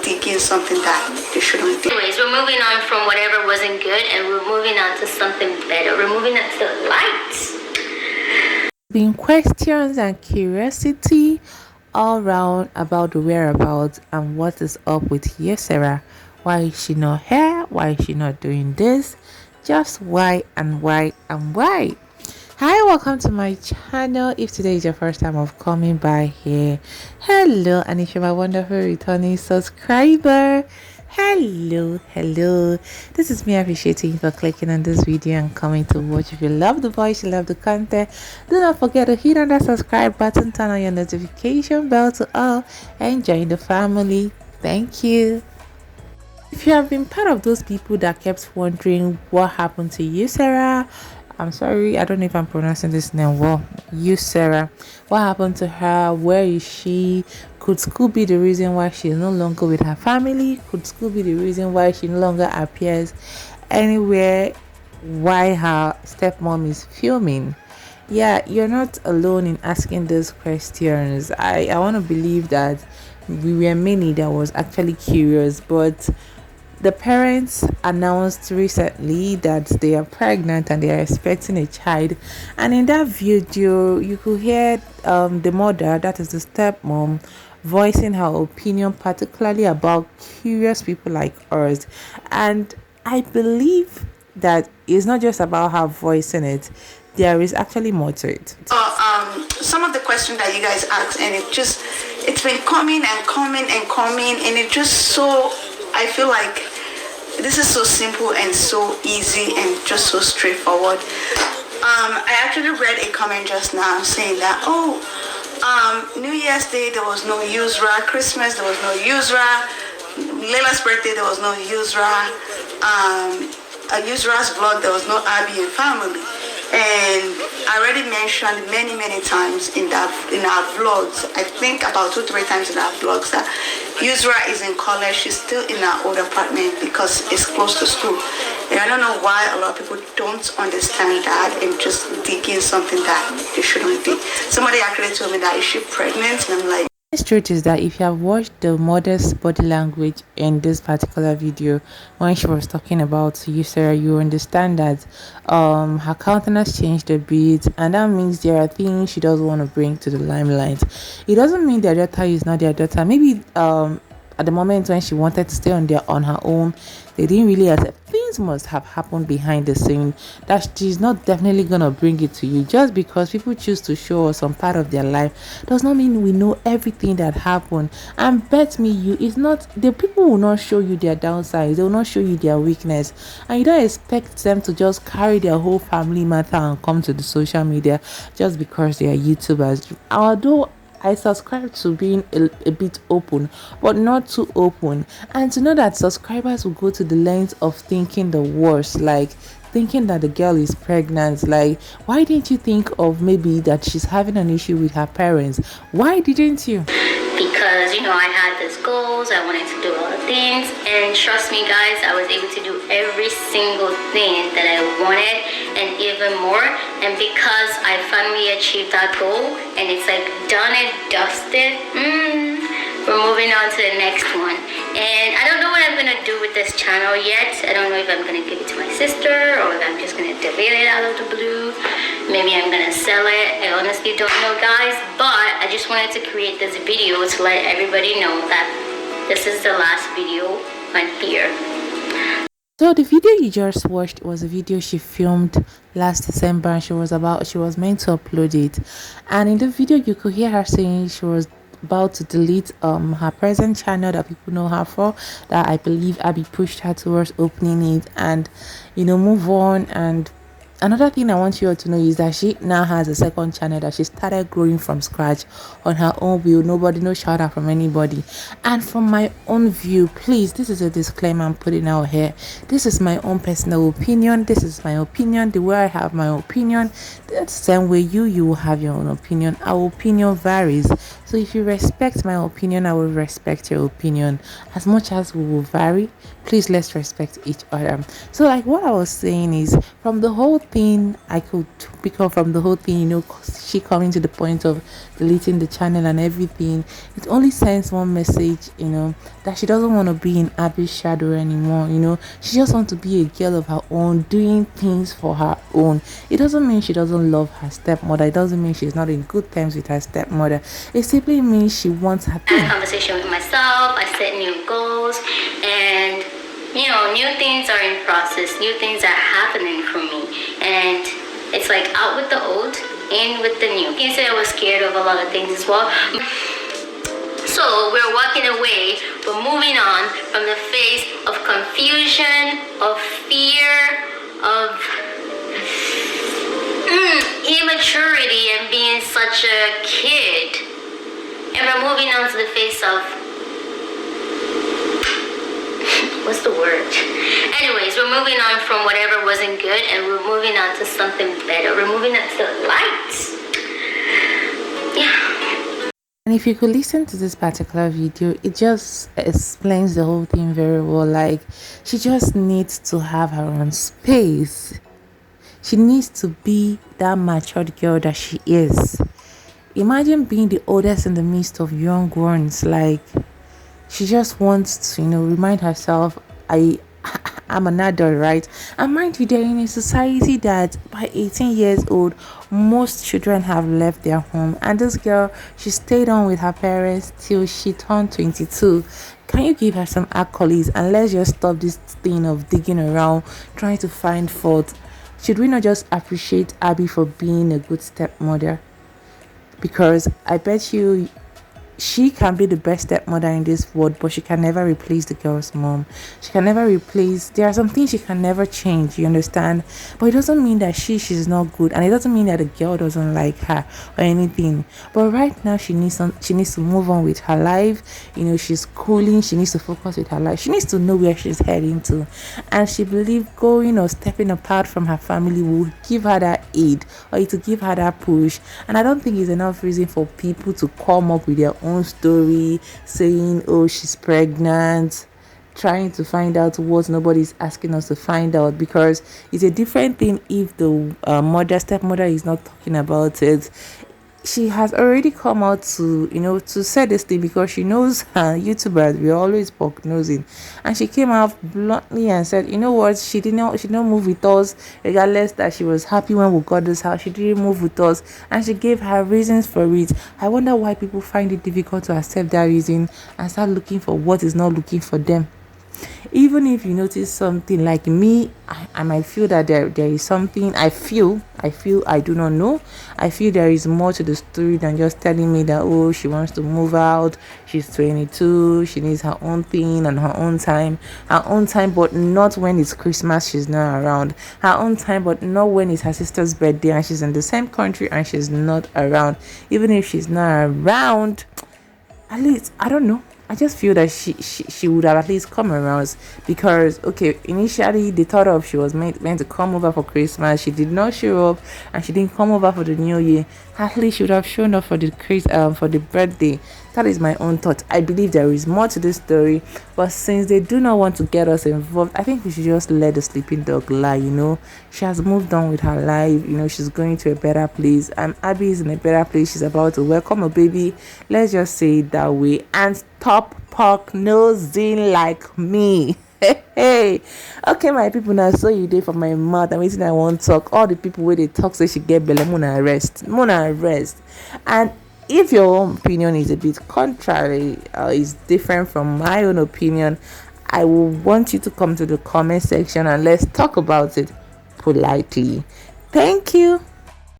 digging something that they shouldn't do. Anyways, we're moving on from whatever wasn't good and we're moving on to something better. We're moving on to the light. Being questions and curiosity all round about the whereabouts and what is up with Yusra. Why is she not here? Why is she not doing this? Just why and why and why? Hi, welcome to my channel. If today is your first time of coming by here, hello, and if you're my wonderful returning subscriber, hello. This is me appreciating you for clicking on this video and coming to watch. If you love the voice, you love the content, do not forget to hit on that subscribe button, turn on your notification bell to all, and join the family. Thank you. If you have been part of those people that kept wondering what happened to Yusra, I'm sorry, I don't know if I'm pronouncing this name well. Yusra. What happened to her? Where is she? Could school be the reason why she's no longer with her family? Could school be the reason why she no longer appears anywhere? Why her stepmom is filming? Yeah, you're not alone in asking those questions. I want to believe that we were many that was actually curious, but the parents announced recently that they are pregnant and they are expecting a child, and in that video you could hear the mother, that is the stepmom, voicing her opinion particularly about curious people like us. And I believe that it's not just about her voicing it, there is actually more to it. Some of the questions that you guys asked, and it's been coming and it just so, I feel like this is so simple and so easy and just so straightforward. I actually read a comment just now saying that, New Year's Day there was no Yusra, Christmas there was no Yusra, Leila's birthday there was no Yusra, Yusra's vlog there was no abiandfamily. And I already mentioned many times in our vlogs, I think about 2-3 times in our vlogs, that Yusra is in college. She's still in her old apartment because it's close to school. And I don't know why a lot of people don't understand that and just digging something that they shouldn't be. Somebody actually told me that, is she pregnant? And I'm like, the truth is that if you have watched the mother's body language in this particular video when she was talking about Yusra, you understand that her countenance changed a bit, and that means there are things she doesn't want to bring to the limelight. It doesn't mean their daughter is not their daughter. Maybe at the moment when she wanted to stay on her own, they didn't really accept. Things must have happened behind the scene that she's not definitely gonna bring it to you. Just because people choose to show us some part of their life does not mean we know everything that happened. And bet me, it's not, the people will not show you their downsides, they will not show you their weakness, and you don't expect them to just carry their whole family matter and come to the social media just because they are YouTubers. Although I subscribe to being a bit open, but not too open, and to know that subscribers will go to the length of thinking the worst, like thinking that the girl is pregnant. Like, why didn't you think of maybe that she's having an issue with her parents? Why didn't you? Because I had these goals, I wanted to do a lot of things, and trust me guys, I was able to do every single thing that I wanted and even more. And because I finally achieved that goal and it's like done and dusted, we're moving on to the next one. And I don't know what I'm gonna do with this channel yet. I don't know if I'm gonna give it to my sister or if I'm just gonna delete it out of the blue. Maybe I'm gonna sell it. I honestly don't know guys, but I just wanted to create this video to let everybody know that this is the last video on here. So the video you just watched was a video she filmed last December, and she was meant to upload it. And in the video you could hear her saying she was about to delete her present channel that people know her for, that I believe Abby pushed her towards opening it, and move on. And another thing I want you all to know is that she now has a second channel that she started growing from scratch on her own will. No shout out from anybody. And from my own view, please, this is a disclaimer I'm putting out here. This is my own personal opinion. This is my opinion. The way I have my opinion, that's the same way you will have your own opinion. Our opinion varies. So if you respect my opinion, I will respect your opinion. As much as we will vary, please let's respect each other. So like what I was saying is, from the whole thing I could pick up from the whole thing, she coming to the point of deleting the channel and everything, it only sends one message, that she doesn't want to be in Abby's shadow anymore. She just wants to be a girl of her own, doing things for her own. It doesn't mean she doesn't love her stepmother. It doesn't mean she's not in good terms with her stepmother. It simply means she wants her I had a conversation with myself. I set new goals, and new things are in process. New things are happening for me, and it's like out with the old, in with the new. You can say I was scared of a lot of things as well. So we're walking away, we're moving on from the phase of confusion, of fear, of immaturity and being such a kid. And we're moving on to the phase of, what's the word? Anyways, we're moving on from whatever wasn't good and we're moving on to something better. We're moving on to the light. Yeah. And if you could listen to this particular video, it just explains the whole thing very well. Like, she just needs to have her own space. She needs to be that matured girl that she is. Imagine being the oldest in the midst of young ones. Like, she just wants to, remind herself, I'm an adult, right? And mind you, they're in a society that by 18 years old, most children have left their home. And this girl, she stayed on with her parents till she turned 22. Can you give her some accolades? And let's just stop this thing of digging around, trying to find fault. Should we not just appreciate Abby for being a good stepmother? Because I bet you she can be the best stepmother in this world, but she can never replace the girl's mom. She can never replace, there are some things she can never change, you understand? But it doesn't mean that she's not good, and it doesn't mean that the girl doesn't like her or anything. But right now she needs to move on with her life. She's schooling, she needs to focus with her life. She needs to know where she's heading to. And she believes going or stepping apart from her family will give her that aid, or it will give her that push. And I don't think it's enough reason for people to come up with their own story saying, oh, she's pregnant, trying to find out what nobody's asking us to find out, because it's a different thing if the stepmother is not talking about it. She has already come out to to say this thing, because she knows YouTubers, we're always nosing, and she came out bluntly and said, what, she didn't move with us, regardless that she was happy when we got this house. She didn't move with us, and she gave her reasons for it. I wonder why people find it difficult to accept that reason and start looking for what is not looking for them. Even if you notice something, like me, I might feel that there is something. I feel I do not know. I feel there is more to the story than just telling me that, oh, she wants to move out, she's 22, she needs her own thing and her own time, but not when it's Christmas, she's not around. Her own time, but not when it's her sister's birthday and she's in the same country and she's not around. Even if she's not around, at least, I don't know, I just feel that she would have at least come around, because okay, initially they thought of she was meant to come over for Christmas. She did not show up, and she didn't come over for the New Year. At least she would have shown up for the birthday. That is my own thought. I believe there is more to this story, but since they do not want to get us involved, I think we should just let the sleeping dog lie. She has moved on with her life. She's going to a better place, and Abby is in a better place. She's about to welcome a baby. Let's just say it that way, and stop pork nosing like me. Hey, okay, my people, now so you did for my mouth. I'm waiting. I won't talk. All the people where they talk say she get belly, mona rest. And if your own opinion is a bit contrary, is different from my own opinion, I will want you to come to the comment section and let's talk about it politely. Thank you.